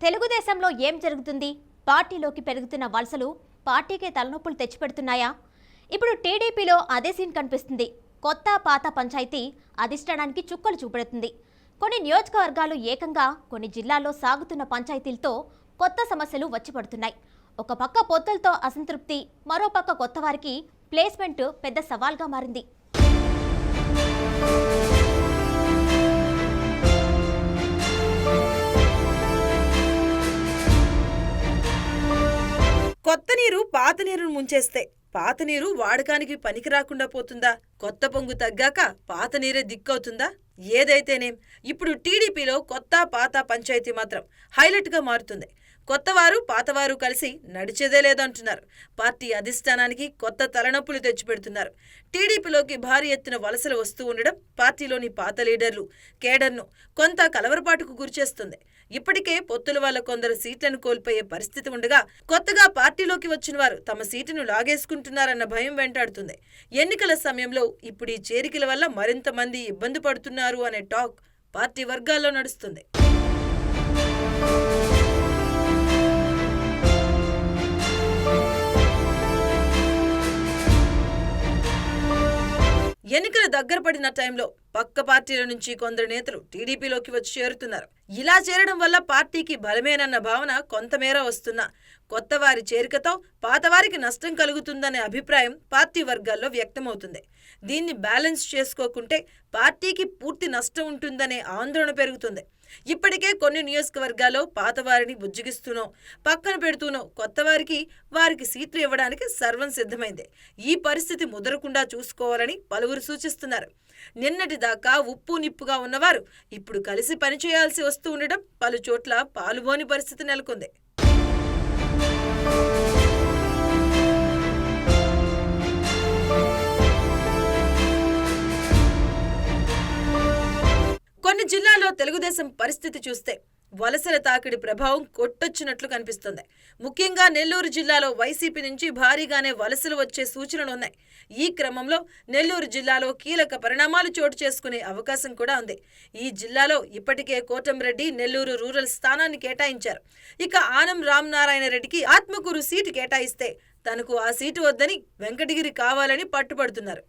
తెలుగుదేశంలో ఏం జరుగుతుంది? పార్టీలోకి పెరుగుతున్న వలసలు పార్టీకే తలనొప్పులు తెచ్చిపెడుతున్నాయా? ఇప్పుడు టీడీపీలో అదే సీన్ కనిపిస్తుంది. కొత్త పాత పంచాయతీ అధిష్టానానికి చుక్కలు చూపెడుతుంది. కొన్ని నియోజకవర్గాలు ఏకంగా కొన్ని జిల్లాల్లో సాగుతున్న పంచాయతీలతో కొత్త సమస్యలు వచ్చి పడుతున్నాయి. ఒక పక్క పొత్తులతో అసంతృప్తి, మరో పక్క కొత్త వారికి ప్లేస్మెంట్ పెద్ద సవాల్గా మారింది. కొత్త నీరు పాత నీరును ముంచేస్తే పాత నీరు వాడకానికి పనికి రాకుండా పోతుందా? కొత్త పొంగు తగ్గాక పాత నీరే దిక్కవుతుందా? ఏదైతేనేం ఇప్పుడు టీడీపీలో కొత్త పాత పంచాయతీ మాత్రం హైలైట్గా మారుతుంది. కొత్తవారు పాతవారు కలిసి నడిచేదే లేదంటున్నారు. పార్టీ అధిష్టానానికి కొత్త తలనొప్పులు తెచ్చిపెడుతున్నారు. టీడీపీలోకి భారీ ఎత్తున వలసలు వస్తూ ఉండడం పార్టీలోని పాత లీడర్లు, కేడర్ను కొంత కలవరపాటుకు గురిచేస్తుంది. ఇప్పటికే పొత్తుల వల్ల కొందరు సీట్లను కోల్పోయే పరిస్థితి ఉండగా కొత్తగా పార్టీలోకి వచ్చిన వారు తమ సీటును లాగేసుకుంటున్నారన్న భయం వెంటాడుతుంది. ఎన్నికల సమయంలో ఇప్పుడు ఈ చేరికల వల్ల మరింత మంది ఇబ్బంది పడుతున్నారు అనే టాక్ పార్టీ వర్గాల్లో నడుస్తుంది. ఎన్నికలు దగ్గర పడిన టైంలో పక్క పార్టీల నుంచి కొందరు నేతలు టీడీపీలోకి వచ్చి చేరుతున్నారు. ఇలా చేరడం వల్ల పార్టీకి బలమేనన్న భావన కొంతమేర వస్తున్నా కొత్త వారి చేరికతో పాతవారికి నష్టం కలుగుతుందనే అభిప్రాయం పార్టీ వర్గాల్లో వ్యక్తమవుతుంది. దీన్ని బ్యాలెన్స్ చేసుకోకుంటే పార్టీకి పూర్తి నష్టం ఉంటుందనే ఆందోళన పెరుగుతుంది. ఇప్పటికే కొన్ని నియోజకవర్గాల్లో పాతవారిని బుజ్జగిస్తూనో పక్కన పెడుతూనో కొత్తవారికి వారికి సీట్లు ఇవ్వడానికి సర్వం సిద్ధమైంది. ఈ పరిస్థితి ముదరకుండా చూసుకోవాలని పలువురు సూచిస్తున్నారు. నిన్నటి దాకా ఉప్పు నిప్పుగా ఉన్నవారు ఇప్పుడు కలిసి పనిచేయాల్సి వస్తూ ఉండడం పలు చోట్ల పాలుబోని పరిస్థితి నెలకొంది. కొన్ని జిల్లాల్లో తెలుగుదేశం పరిస్థితి చూస్తే వలసల తాకిడి ప్రభావం కొట్టొచ్చినట్లు కనిపిస్తుంది. ముఖ్యంగా నెల్లూరు జిల్లాలో వైసీపీ నుంచి భారీగానే వలసలు వచ్చే సూచనలున్నాయి. ఈ క్రమంలో నెల్లూరు జిల్లాలో కీలక పరిణామాలు చోటు చేసుకునే అవకాశం కూడా ఉంది. ఈ జిల్లాలో ఇప్పటికే కోటంరెడ్డి నెల్లూరు రూరల్ స్థానాన్ని కేటాయించారు. ఇక ఆనం రామనారాయణ రెడ్డికి ఆత్మకూరు సీటు కేటాయిస్తే తనకు ఆ సీటు వద్దని వెంకటగిరి కావాలని పట్టుపడుతున్నారు.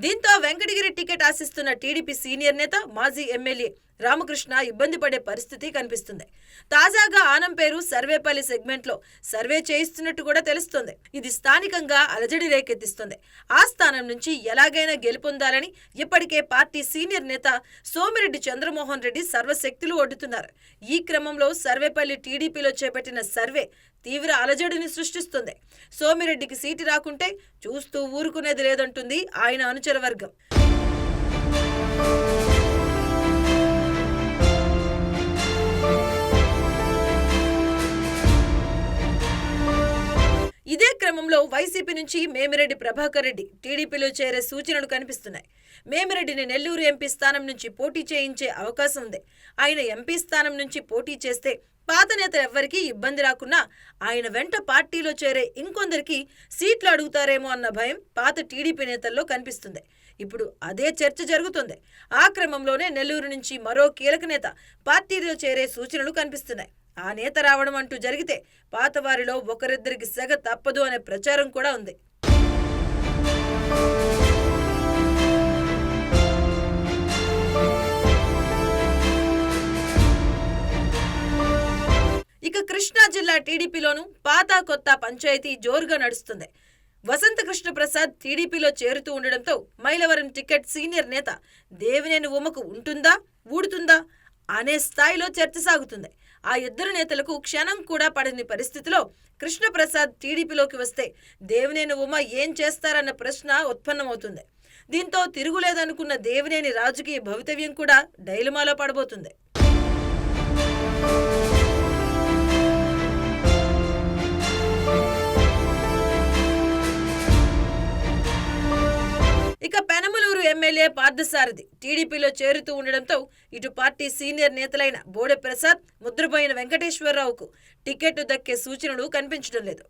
దీంతో వెంకటగిరి టికెట్ ఆశిస్తున్న టీడీపీ సీనియర్ నేత మాజీ ఎమ్మెల్యే రామకృష్ణ ఇబ్బంది పడే పరిస్థితి కనిపిస్తుంది. తాజాగా ఆనం పేరు సర్వేపల్లి సెగ్మెంట్లో సర్వే చేయిస్తున్నట్టు కూడా తెలుస్తోంది. ఇది స్థానికంగా అలజడి రేకెత్తిస్తుంది. ఆ స్థానం నుంచి ఎలాగైనా గెలుపొందాలని ఇప్పటికే పార్టీ సీనియర్ నేత సోమిరెడ్డి చంద్రమోహన్ రెడ్డి సర్వశక్తులు ఒడ్డుతున్నారు. ఈ క్రమంలో సర్వేపల్లి టీడీపీలో చేపట్టిన సర్వే తీవ్ర అలజడిని సృష్టిస్తుంది. సోమిరెడ్డికి సీటు రాకుంటే చూస్తూ ఊరుకునేది లేదంటుంది ఆయన అనుచర వర్గం. ఇదే క్రమంలో వైసీపీ నుంచి మేమిరెడ్డి ప్రభాకర్ రెడ్డి టీడీపీలో చేరే సూచనలు కనిపిస్తున్నాయి. మేమిరెడ్డిని నెల్లూరు ఎంపీ స్థానం నుంచి పోటీ చేయించే అవకాశం ఉంది. ఆయన ఎంపీ స్థానం నుంచి పోటీ చేస్తే పాత నేతలు ఎవ్వరికీ ఇబ్బంది రాకున్నా ఆయన వెంట పార్టీలో చేరే ఇంకొందరికి సీట్లు అడుగుతారేమో అన్న భయం పాత టీడీపీ నేతల్లో కనిపిస్తుంది. ఇప్పుడు అదే చర్చ జరుగుతుంది. ఆ క్రమంలోనే నెల్లూరు నుంచి మరో కీలక నేత పార్టీలో చేరే సూచనలు కనిపిస్తున్నాయి. ఆ నేత రావడం అంటూ జరిగితే పాతవారిలో ఒకరిద్దరికి సెగ తప్పదు అనే ప్రచారం కూడా ఉంది. ఇక కృష్ణా జిల్లా టీడీపీలోనూ పాత కొత్త పంచాయతీ జోరుగా నడుస్తుంది. వసంత కృష్ణ ప్రసాద్ టీడీపీలో చేరుతూ ఉండడంతో మైలవరం టికెట్ సీనియర్ నేత దేవినేని ఉమకు ఉంటుందా ఊడుతుందా అనే స్థాయిలో చర్చ సాగుతుంది. ఆ ఇద్దరు నేతలకు క్షణం కూడా పడని పరిస్థితిలో కృష్ణప్రసాద్ టీడీపీలోకి వస్తే దేవినేని ఉమ ఏం చేస్తారన్న ప్రశ్న ఉత్పన్నమవుతుంది. దీంతో తిరుగులేదనుకున్న దేవినేని రాజకీయ భవితవ్యం కూడా డైలమాలో పడబోతుంది. ఇక పెనమలూరు ఎమ్మెల్యే పార్థసారథి టీడీపీలో చేరుతూ ఉండడంతో ఇటు పార్టీ సీనియర్ నేతలైన బోడే ప్రసాద్, ముద్రబోయిన వెంకటేశ్వరరావుకు టికెట్ దక్కే సూచనలు కనిపించడం లేదు.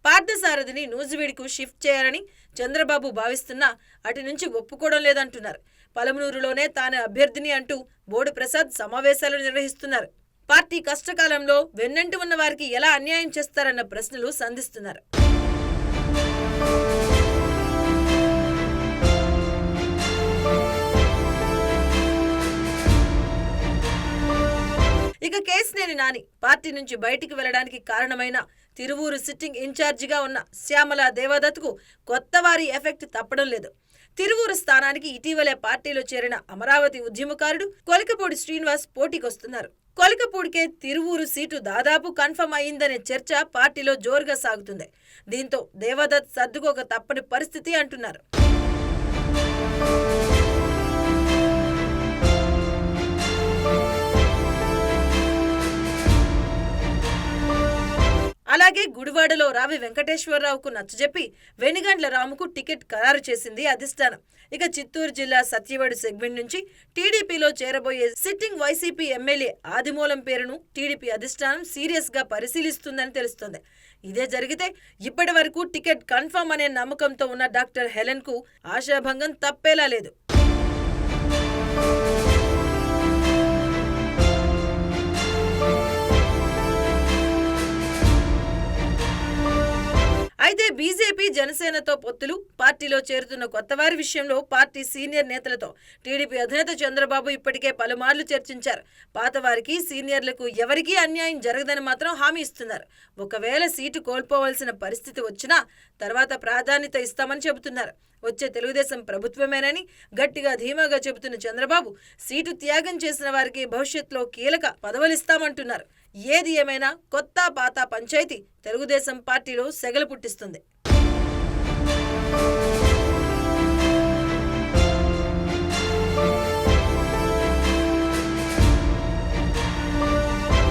పార్థసారథిని నూజివీడుకు షిఫ్ట్ చేయాలని చంద్రబాబు భావిస్తున్నా అటు నుంచి ఒప్పుకోవడం లేదంటున్నారు. పలమనూరులోనే తాను అభ్యర్థిని అంటూ బోడు ప్రసాద్ సమావేశాలు నిర్వహిస్తున్నారు. పార్టీ కష్టకాలంలో వెన్నంటి ఉన్న వారికి ఎలా అన్యాయం చేస్తారన్న ప్రశ్నలు సంధిస్తున్నారు. ఇక కేశినేని నాని పార్టీ నుంచి బయటికి వెళ్లడానికి కారణమైన తిరువూరు సిట్టింగ్ ఇన్ఛార్జిగా ఉన్న శ్యామల దేవదత్కు కొత్త వారి ఎఫెక్ట్ తప్పడం లేదు. తిరువూరు స్థానానికి ఇటీవలే పార్టీలో చేరిన అమరావతి ఉద్యమకారుడు కొలికపూడి శ్రీనివాస్ పోటీకొస్తున్నారు. కొలికపూడికే తిరువూరు సీటు దాదాపు కన్ఫర్మ్ అయిందనే చర్చ పార్టీలో జోరుగా సాగుతుంది. దీంతో దేవదత్ సర్దుకోక తప్పని పరిస్థితి అంటున్నారు. అలాగే గుడివాడలో రావి వెంకటేశ్వరరావుకు నచ్చజెప్పి వెనిగండ్ల రాముకు టికెట్ ఖరారు చేసింది అధిష్టానం. ఇక చిత్తూరు జిల్లా సత్యవేడు సెగ్మెంట్ నుంచి టీడీపీలో చేరబోయే సిట్టింగ్ వైసీపీ ఎమ్మెల్యే ఆదిమూలం పేరును టీడీపీ అధిష్టానం సీరియస్ గా పరిశీలిస్తుందని తెలుస్తోంది. ఇదే జరిగితే ఇప్పటి వరకు టికెట్ కన్ఫర్మ్ అనే నమ్మకంతో ఉన్న డాక్టర్ హెలెన్ కు ఆశాభంగం తప్పేలా లేదు. అయితే బీజేపీ జనసేనతో పొత్తులు, పార్టీలో చేరుతున్న కొత్తవారి విషయంలో పార్టీ సీనియర్ నేతలతో టీడీపీ అధినేత చంద్రబాబు ఇప్పటికే పలుమార్లు చర్చించారు. పాతవారికి సీనియర్లకు ఎవరికీ అన్యాయం జరగదని మాత్రం హామీ ఇస్తున్నారు. ఒకవేళ సీటు కోల్పోవలసిన పరిస్థితి వచ్చినా తర్వాత ప్రాధాన్యత ఇస్తామని చెబుతున్నారు. వచ్చే తెలుగుదేశం ప్రభుత్వమేనని గట్టిగా ధీమాగా చెబుతున్న చంద్రబాబు సీటు త్యాగం చేసిన వారికి భవిష్యత్తులో కీలక పదవులిస్తామంటున్నారు. ఏది ఏమైనా కొత్త పాత పంచాయతీ తెలుగుదేశం పార్టీలో సెగలు పుట్టిస్తుంది.